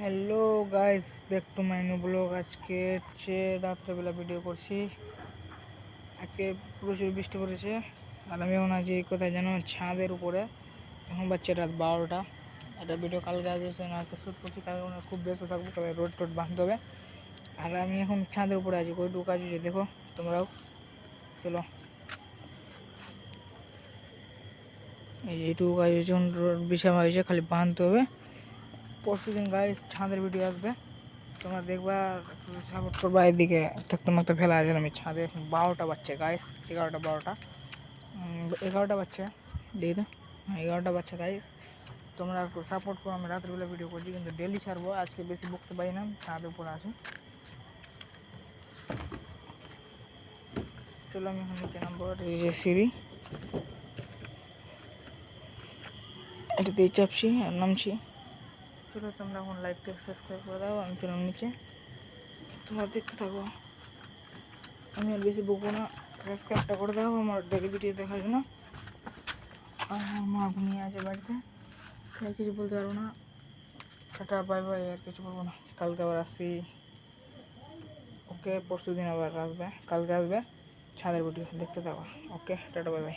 Hello guys, back to my new blog. আজকে হচ্ছে রাত্রেবেলা ভিডিও করছি। আজকে প্রচুর বৃষ্টি পড়েছে আর আমি এখন আছি কোথায় যেন ছাদের উপরে। এখন বাচ্চা রাত 12টা। একটা ভিডিও কালকে আসবে না, আজকে শ্যুট করছি, কারণ খুব ব্যস্ত থাকবো, তবে রোড টোড বাঁধতে হবে। আর আমি এখন ছাদের উপরে আছি, কইটুকু কাজ হচ্ছে দেখো তোমরাও। চলো, এইটুকু কাজ হচ্ছে, রোড বিছানো হয়েছে, খালি বাঁধতে হবে। পরশু দিন গাইস ছাদের ভিডিও আসবে, তোমরা দেখবা, সাপোর্ট করবা। এদিকে তোমাকে ফেলা আছে আমি ছাদে। এখন 12টা বাচ্চা গাইস, 11টা 12টা 11টা বাচ্চা দেখি তো। 11টা বাচ্চা গাইস, তোমরা একটু সাপোর্ট করো। আমি রাত্রিবেলা ভিডিও করছি, কিন্তু ডেলি ছাড়বো। আজকে বেশি বকতে পারি না, ছাদের উপরে আসি। চলো আমি এখন নিচে নামবো। এই যে সিঁড়ি, এটাতেই চাপছি আর নামছি। চলো তোমরা এখন লাইকটা সাবস্ক্রাইব করে দাও, আমি চললাম নিচে, তোমরা দেখতে থাকো। আমি আর বেশি বকবো না, সাবস্ক্রাইবটা করে দাও আমার ডেলি ভিডিও দেখার জন্য। আর আমার মা ঘুমিয়ে আছে বাড়িতে, আর কিছু বলতে পারবো না। টাটা বাই বাই, আর কিছু বলবো না। কালকে আবার আসছি। ওকে, পরশু দিন আবার আসবে, কালকে আসবে ছাদের ভিডিও দেখতে থাকো। ওকে, টাটা বাই বাই।